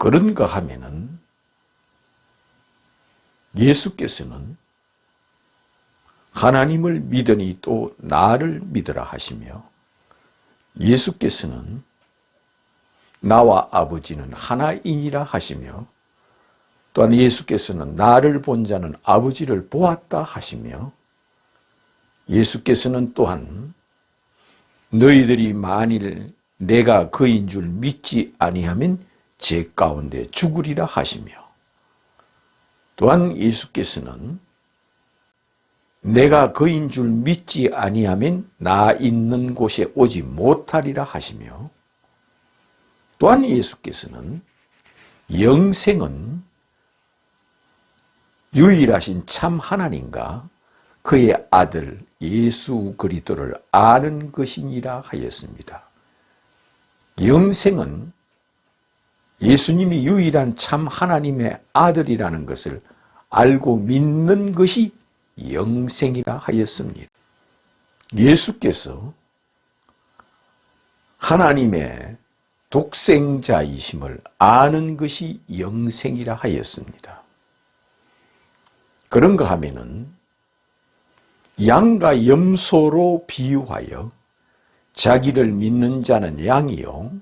그런가 하면은 예수께서는 하나님을 믿으니 또 나를 믿으라 하시며, 예수께서는 나와 아버지는 하나이니라 하시며, 또한 예수께서는 나를 본 자는 아버지를 보았다 하시며, 예수께서는 또한 너희들이 만일 내가 그인 줄 믿지 아니하면 제 가운데 죽으리라 하시며, 또한 예수께서는 내가 그인 줄 믿지 아니하면 나 있는 곳에 오지 못하리라 하시며, 또한 예수께서는 영생은 유일하신 참 하나님과 그의 아들 예수 그리스도를 아는 것이니라 하였습니다. 영생은 예수님이 유일한 참 하나님의 아들이라는 것을 알고 믿는 것이 영생이라 하였습니다. 예수께서 하나님의 독생자이심을 아는 것이 영생이라 하였습니다. 그런가 하면은 양과 염소로 비유하여 자기를 믿는 자는 양이요,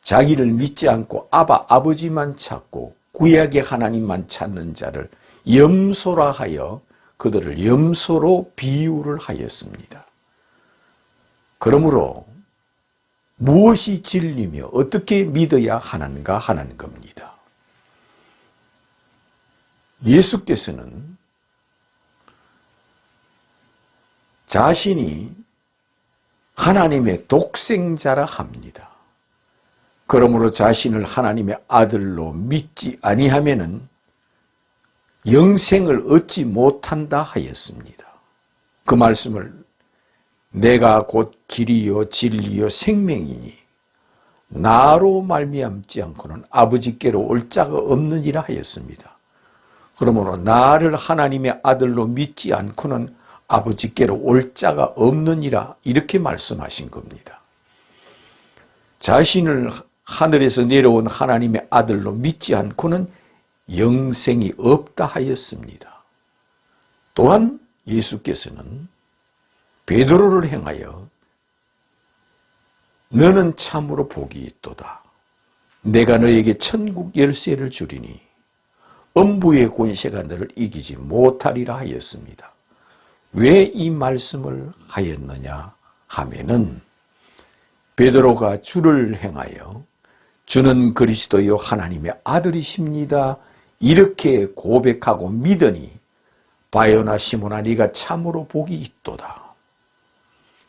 자기를 믿지 않고 아버지만 찾고 구약의 하나님만 찾는 자를 염소라 하여 그들을 염소로 비유를 하였습니다. 그러므로 무엇이 진리며 어떻게 믿어야 하는가 하는 겁니다. 예수께서는 자신이 하나님의 독생자라 합니다. 그러므로 자신을 하나님의 아들로 믿지 아니하면은 영생을 얻지 못한다 하였습니다. 그 말씀을 내가 곧 길이요 진리요 생명이니 나로 말미암지 않고는 아버지께로 올 자가 없느니라 하였습니다. 그러므로 나를 하나님의 아들로 믿지 않고는 아버지께로 올 자가 없느니라, 이렇게 말씀하신 겁니다. 자신을 하늘에서 내려온 하나님의 아들로 믿지 않고는 영생이 없다 하였습니다. 또한 예수께서는 베드로를 향하여 너는 참으로 복이 있도다. 내가 너에게 천국 열쇠를 주리니 음부의 권세가 너를 이기지 못하리라 하였습니다. 왜 이 말씀을 하였느냐 하면은 베드로가 주를 행하여 주는 그리스도요 하나님의 아들이십니다 이렇게 고백하고 믿으니 바요나 시몬아 네가 참으로 복이 있도다.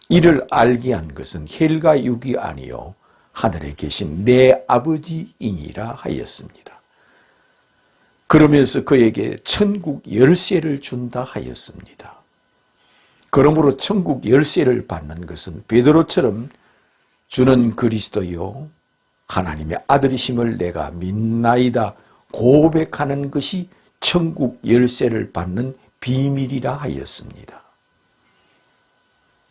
이를 알게 한 것은 혈과 육이 아니요 하늘에 계신 내 아버지이니라 하였습니다. 그러면서 그에게 천국 열쇠를 준다 하였습니다. 그러므로 천국 열쇠를 받는 것은 베드로처럼 주는 그리스도요 하나님의 아들이심을 내가 믿나이다 고백하는 것이 천국 열쇠를 받는 비밀이라 하였습니다.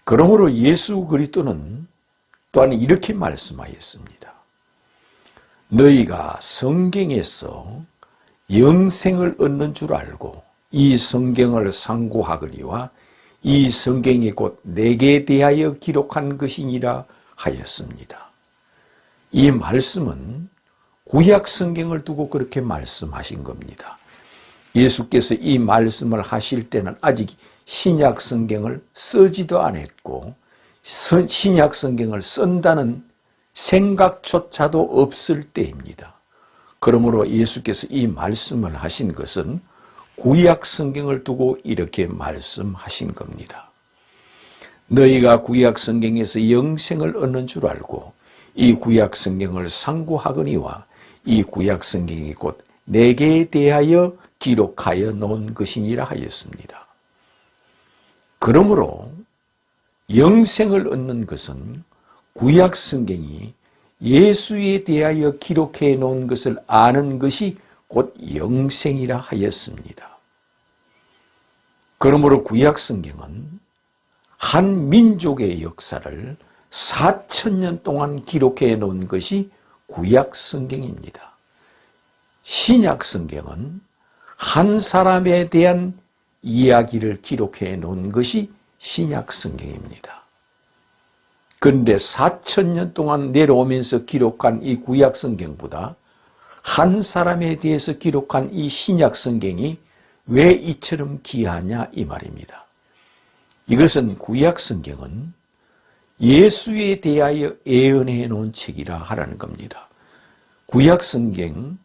그러므로 예수 그리스도는 또한 이렇게 말씀하였습니다. 너희가 성경에서 영생을 얻는 줄 알고 이 성경을 상고하거니와 이 성경이 곧 내게 대하여 기록한 것이니라 하였습니다. 이 말씀은 구약 성경을 두고 그렇게 말씀하신 겁니다. 예수께서 이 말씀을 하실 때는 아직 신약 성경을 쓰지도 않았고 신약 성경을 쓴다는 생각조차도 없을 때입니다. 그러므로 예수께서 이 말씀을 하신 것은 구약 성경을 두고 이렇게 말씀하신 겁니다. 너희가 구약 성경에서 영생을 얻는 줄 알고 이 구약 성경을 상고하거니와 이 구약 성경이 곧 내게 대하여 기록하여 놓은 것이니라 하였습니다. 그러므로 영생을 얻는 것은 구약 성경이 예수에 대하여 기록해 놓은 것을 아는 것이 곧 영생이라 하였습니다. 그러므로 구약 성경은 한 민족의 역사를 4,000년 동안 기록해 놓은 것이 구약 성경입니다. 신약 성경은 한 사람에 대한 이야기를 기록해 놓은 것이 신약 성경입니다. 그런데 4,000년 동안 내려오면서 기록한 이 구약 성경보다 한 사람에 대해서 기록한 이 신약 성경이 왜 이처럼 귀하냐 이 말입니다. 이것은 구약 성경은 예수에 대하여 예언해 놓은 책이라 하라는 겁니다. 구약 성경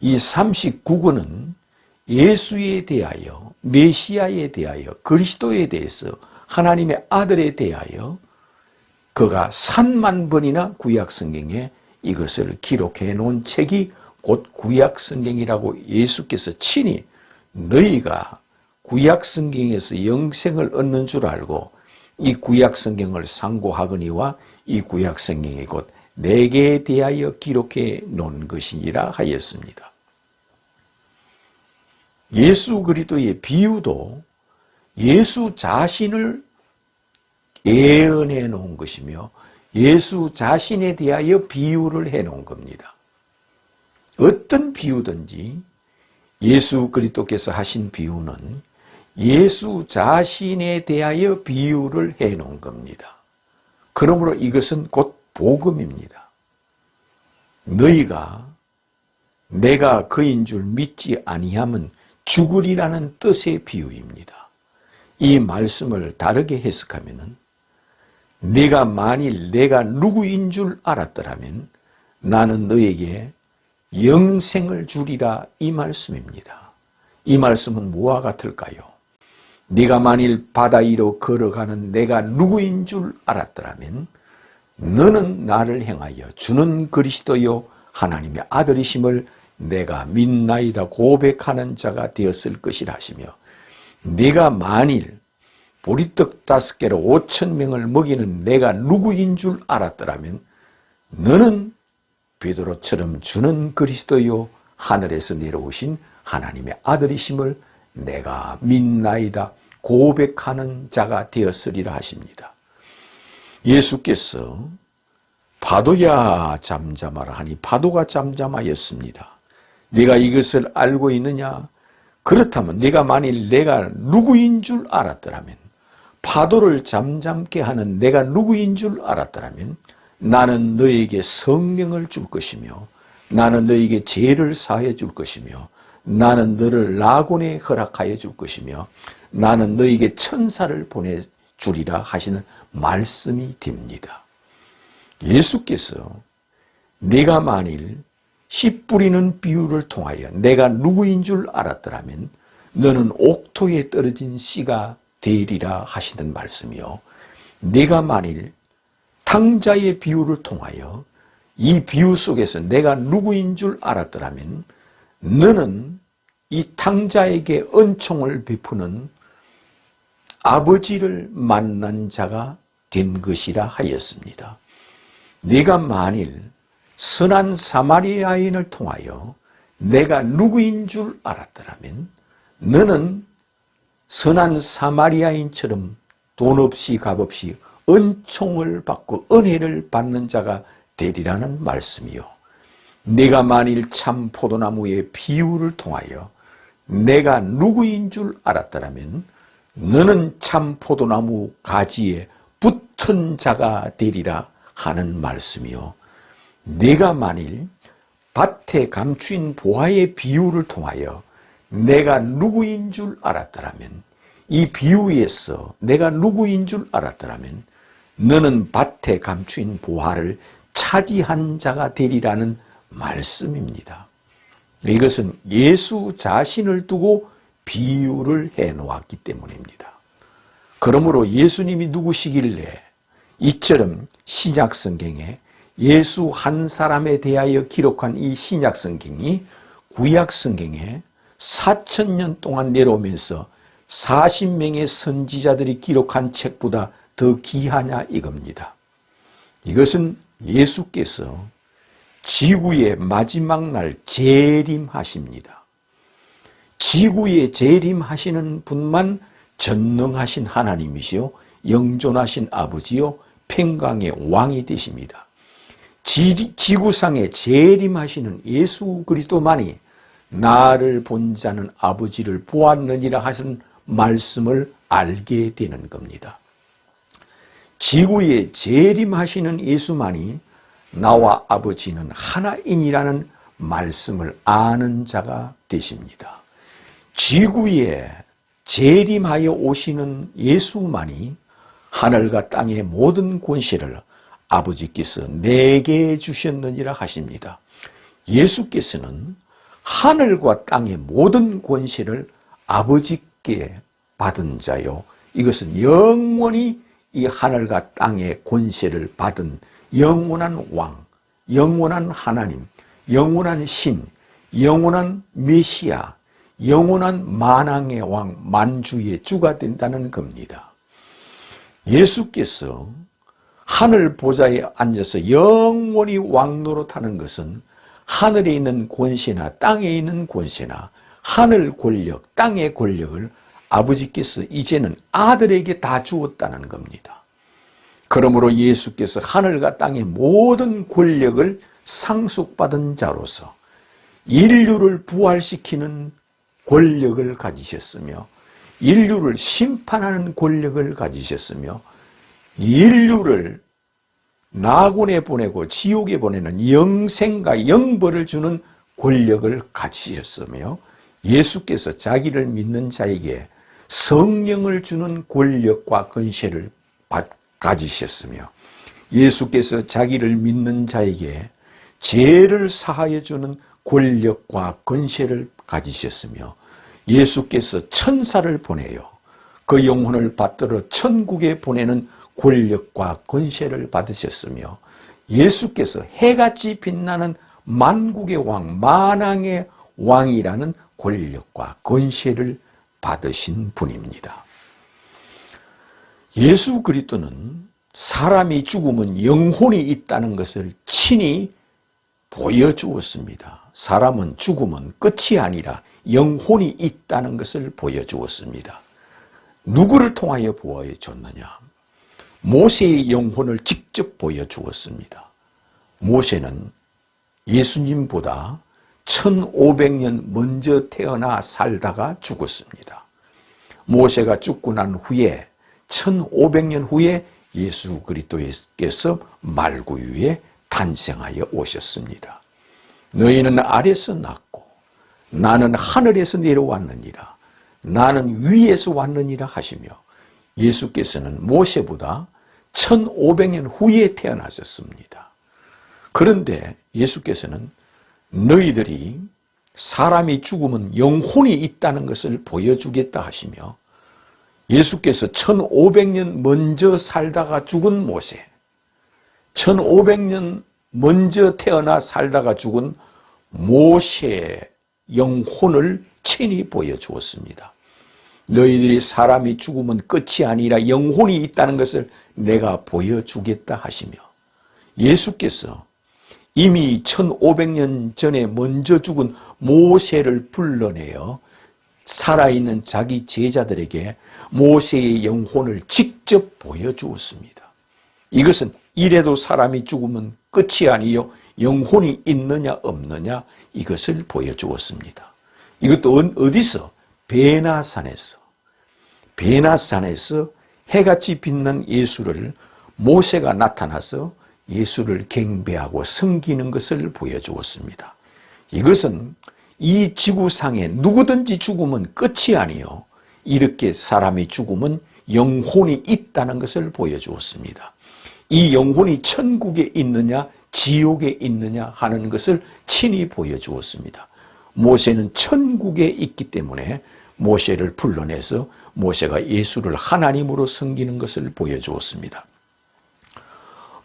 이 39권은 예수에 대하여, 메시아에 대하여, 그리스도에 대해서, 하나님의 아들에 대하여 그가 3만 번이나 구약 성경에 이것을 기록해 놓은 책이 곧 구약 성경이라고 예수께서 친히 너희가 구약 성경에서 영생을 얻는 줄 알고 이 구약 성경을 상고하거니와 이 구약 성경이 곧 내게 대하여 기록해 놓은 것이니라 하였습니다. 예수 그리스도의 비유도 예수 자신을 예언해 놓은 것이며 예수 자신에 대하여 비유를 해 놓은 겁니다. 어떤 비유든지 예수 그리스도께서 하신 비유는 예수 자신에 대하여 비유를 해 놓은 겁니다. 그러므로 이것은 곧 복음입니다. 너희가 내가 그인 줄 믿지 아니하면 죽으리라는 뜻의 비유입니다. 이 말씀을 다르게 해석하면은 네가 만일 내가 누구인 줄 알았더라면 나는 너에게 영생을 주리라 이 말씀입니다. 이 말씀은 뭐와 같을까요? 네가 만일 바다 위로 걸어가는 내가 누구인 줄 알았더라면 너는 나를 향하여 주는 그리스도요 하나님의 아들이심을 내가 믿나이다 고백하는 자가 되었을 것이라 하시며 네가 만일 보리떡 5개로 5,000명을 먹이는 내가 누구인 줄 알았더라면 너는 베드로처럼 주는 그리스도요 하늘에서 내려오신 하나님의 아들이심을 내가 믿나이다 고백하는 자가 되었으리라 하십니다. 예수께서 파도야 잠잠하라 하니 파도가 잠잠하였습니다. 네가 이것을 알고 있느냐? 그렇다면 네가 만일 내가 누구인 줄 알았더라면 파도를 잠잠게 하는 내가 누구인 줄 알았더라면 나는 너에게 성령을 줄 것이며 나는 너에게 죄를 사해 줄 것이며 나는 너를 낙원에 허락하여 줄 것이며 나는 너에게 천사를 보내주리라 하시는 말씀이 됩니다. 예수께서 네가 만일 씨 뿌리는 비유를 통하여 내가 누구인 줄 알았더라면 너는 옥토에 떨어진 씨가 되리라 하시는 말씀이요. 네가 만일 탕자의 비유를 통하여 이 비유 속에서 내가 누구인 줄 알았더라면 너는 이 탕자에게 은총을 베푸는 아버지를 만난 자가 된 것이라 하였습니다. 네가 만일 선한 사마리아인을 통하여 내가 누구인 줄 알았더라면 너는 선한 사마리아인처럼 돈 없이 값 없이 은총을 받고 은혜를 받는 자가 되리라는 말씀이요. 네가 만일 참 포도나무의 비유를 통하여 내가 누구인 줄 알았더라면 너는 참 포도나무 가지에 붙은 자가 되리라 하는 말씀이요. 네가 만일 밭에 감추인 보화의 비유를 통하여 내가 누구인 줄 알았더라면 이 비유에서 내가 누구인 줄 알았더라면 너는 밭에 감추인 보화를 차지한 자가 되리라는 말씀입니다. 이것은 예수 자신을 두고 비유를 해놓았기 때문입니다. 그러므로 예수님이 누구시길래 이처럼 신약 성경에 예수 한 사람에 대하여 기록한 이 신약 성경이 구약 성경에 4,000년 동안 내려오면서 40명의 선지자들이 기록한 책보다 더 귀하냐 이겁니다. 이것은 예수께서 지구의 마지막 날 재림하십니다. 지구에 재림하시는 분만 전능하신 하나님이시요 영존하신 아버지요 평강의 왕이 되십니다. 지구상에 재림하시는 예수 그리스도만이 나를 본 자는 아버지를 보았느니라 하신 말씀을 알게 되는 겁니다. 지구에 재림하시는 예수만이 나와 아버지는 하나이니라는 말씀을 아는 자가 되십니다. 지구에 재림하여 오시는 예수만이 하늘과 땅의 모든 권세를 아버지께서 내게 주셨느니라 하십니다. 예수께서는 하늘과 땅의 모든 권세를 아버지께 받은 자요. 이것은 영원히 이 하늘과 땅의 권세를 받은 영원한 왕, 영원한 하나님, 영원한 신, 영원한 메시아, 영원한 만왕의 왕, 만주의 주가 된다는 겁니다. 예수께서 하늘 보좌에 앉아서 영원히 왕노릇하는 것은 하늘에 있는 권세나 땅에 있는 권세나 하늘 권력, 땅의 권력을 아버지께서 이제는 아들에게 다 주었다는 겁니다. 그러므로 예수께서 하늘과 땅의 모든 권력을 상속받은 자로서 인류를 부활시키는 권력을 가지셨으며 인류를 심판하는 권력을 가지셨으며 인류를 낙원에 보내고 지옥에 보내는 영생과 영벌을 주는 권력을 가지셨으며 예수께서 자기를 믿는 자에게 성령을 주는 권력과 권세를 가지셨으며 예수께서 자기를 믿는 자에게 죄를 사하여 주는 권력과 권세를 가지셨으며 예수께서 천사를 보내요 그 영혼을 받들어 천국에 보내는 권력과 권세를 받으셨으며 예수께서 해같이 빛나는 만국의 왕, 만왕의 왕이라는 권력과 권세를 받으신 분입니다. 예수 그리스도는 사람이 죽으면 영혼이 있다는 것을 친히 보여주었습니다. 사람은 죽으면 끝이 아니라 영혼이 있다는 것을 보여주었습니다. 누구를 통하여 보여줬느냐? 모세의 영혼을 직접 보여주었습니다. 모세는 예수님보다 1500년 먼저 태어나 살다가 죽었습니다. 모세가 죽고 난 후에 1500년 후에 예수 그리스도께서 말구유에 탄생하여 오셨습니다. 너희는 아래서 났고 나는 하늘에서 내려왔느니라. 나는 위에서 왔느니라 하시며 예수께서는 모세보다 1500년 후에 태어나셨습니다. 그런데 예수께서는 너희들이 사람이 죽으면 영혼이 있다는 것을 보여주겠다 하시며 예수께서 1500년 먼저 살다가 죽은 모세, 1500년 먼저 태어나 살다가 죽은 모세의 영혼을 친히 보여주었습니다. 너희들이 사람이 죽으면 끝이 아니라 영혼이 있다는 것을 내가 보여주겠다 하시며 예수께서 이미 1500년 전에 먼저 죽은 모세를 불러내어 살아있는 자기 제자들에게 모세의 영혼을 직접 보여주었습니다. 이것은 이래도 사람이 죽으면 끝이 아니요 영혼이 있느냐 없느냐 이것을 보여주었습니다. 이것도 어디서? 베나산에서 해같이 빛난 예수를 모세가 나타나서 예수를 경배하고 섬기는 것을 보여주었습니다. 이것은 이 지구상에 누구든지 죽으면 끝이 아니요 이렇게 사람이 죽으면 영혼이 있다는 것을 보여주었습니다. 이 영혼이 천국에 있느냐 지옥에 있느냐 하는 것을 친히 보여주었습니다. 모세는 천국에 있기 때문에 모세를 불러내서 모세가 예수를 하나님으로 섬기는 것을 보여주었습니다.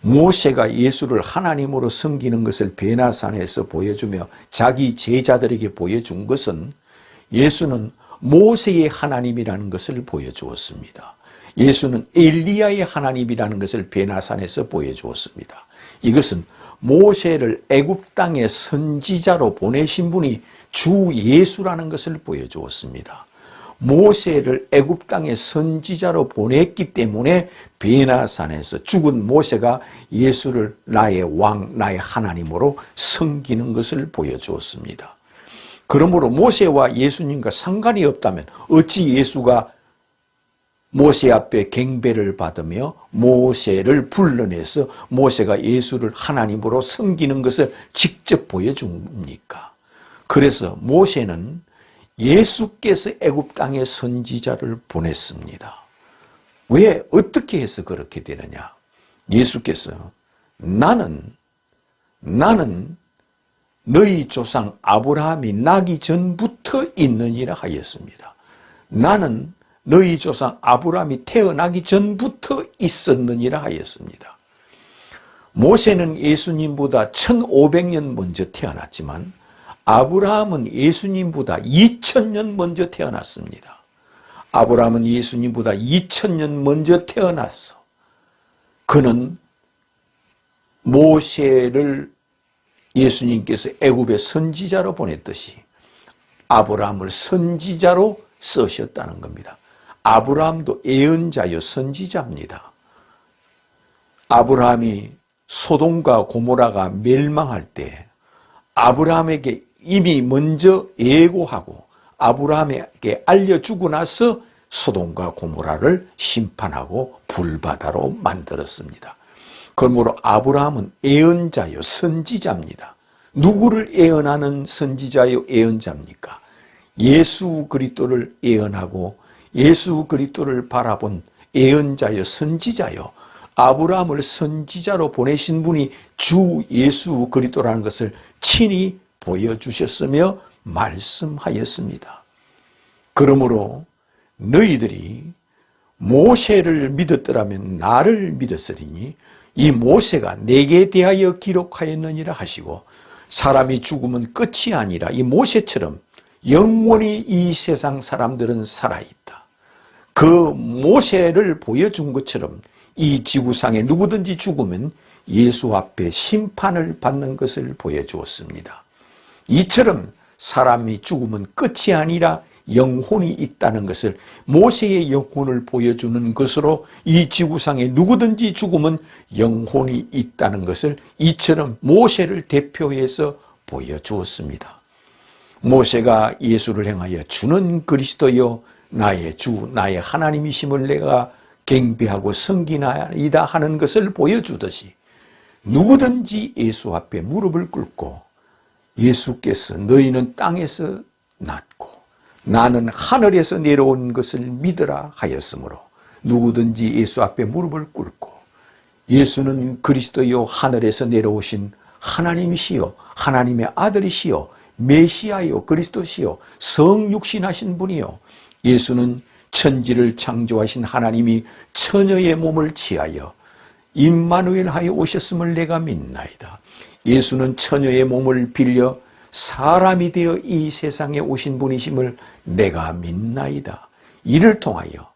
모세가 예수를 하나님으로 섬기는 것을 베나산에서 보여주며 자기 제자들에게 보여준 것은 예수는 모세의 하나님이라는 것을 보여주었습니다. 예수는 엘리야의 하나님이라는 것을 베나산에서 보여주었습니다. 이것은 모세를 애굽 땅의 선지자로 보내신 분이 주 예수라는 것을 보여주었습니다. 모세를 애굽 땅의 선지자로 보냈기 때문에 베나산에서 죽은 모세가 예수를 나의 왕, 나의 하나님으로 섬기는 것을 보여주었습니다. 그러므로 모세와 예수님과 상관이 없다면 어찌 예수가 모세 앞에 경배를 받으며 모세를 불러내서 모세가 예수를 하나님으로 섬기는 것을 직접 보여줍니까? 그래서 모세는 예수께서 애굽 땅에 선지자를 보냈습니다. 왜 어떻게 해서 그렇게 되느냐? 예수께서 나는 너희 조상 아브라함이 나기 전부터 있느니라 하였습니다. 나는 너희 조상 아브라함이 태어나기 전부터 있었느니라 하였습니다. 모세는 예수님보다 1500년 먼저 태어났지만 아브라함은 예수님보다 2000년 먼저 태어났습니다. 아브라함은 예수님보다 2000년 먼저 태어났어. 그는 모세를 예수님께서 애굽의 선지자로 보냈듯이 아브라함을 선지자로 쓰셨다는 겁니다. 아브라함도 예언자요 선지자입니다. 아브라함이 소돔과 고모라가 멸망할 때 아브라함에게 이미 먼저 예고하고 아브라함에게 알려주고 나서 소돔과 고모라를 심판하고 불바다로 만들었습니다. 그러므로 아브라함은 예언자요 선지자입니다. 누구를 예언하는 선지자요 예언자입니까? 예수 그리스도를 예언하고 예수 그리스도를 바라본 예언자요 선지자요. 아브라함을 선지자로 보내신 분이 주 예수 그리스도라는 것을 친히 보여주셨으며 말씀하였습니다. 그러므로 너희들이 모세를 믿었더라면 나를 믿었으리니 이 모세가 내게 대하여 기록하였느니라 하시고 사람이 죽으면 끝이 아니라 이 모세처럼 영원히 이 세상 사람들은 살아있다. 그 모세를 보여준 것처럼 이 지구상에 누구든지 죽으면 예수 앞에 심판을 받는 것을 보여주었습니다. 이처럼 사람이 죽으면 끝이 아니라 영혼이 있다는 것을 모세의 영혼을 보여주는 것으로 이 지구상에 누구든지 죽으면 영혼이 있다는 것을 이처럼 모세를 대표해서 보여주었습니다. 모세가 예수를 행하여 주는 그리스도여 나의 주 나의 하나님이심을 내가 경배하고 섬기나이다 하는 것을 보여주듯이 누구든지 예수 앞에 무릎을 꿇고 예수께서 너희는 땅에서 났고 나는 하늘에서 내려온 것을 믿으라 하였으므로 누구든지 예수 앞에 무릎을 꿇고 예수는 그리스도요 하늘에서 내려오신 하나님이시요 하나님의 아들이시요 메시아요 그리스도시요 성육신하신 분이요 예수는 천지를 창조하신 하나님이 처녀의 몸을 취하여 임마누엘 하여 오셨음을 내가 믿나이다. 예수는 처녀의 몸을 빌려 사람이 되어 이 세상에 오신 분이심을 내가 믿나이다. 이를 통하여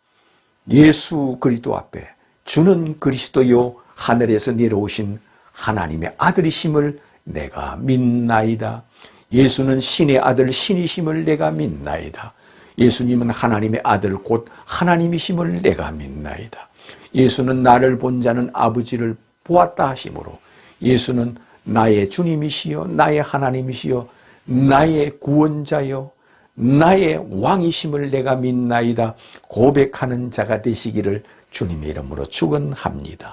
예수 그리스도 앞에 주는 그리스도요 하늘에서 내려오신 하나님의 아들이심을 내가 믿나이다. 예수는 신의 아들 신이심을 내가 믿나이다. 예수님은 하나님의 아들 곧 하나님이심을 내가 믿나이다. 예수는 나를 본 자는 아버지를 보았다 하시므로 예수는 나의 주님이시여 나의 하나님이시여 나의 구원자여 나의 왕이심을 내가 믿나이다 고백하는 자가 되시기를 주님의 이름으로 축원합니다.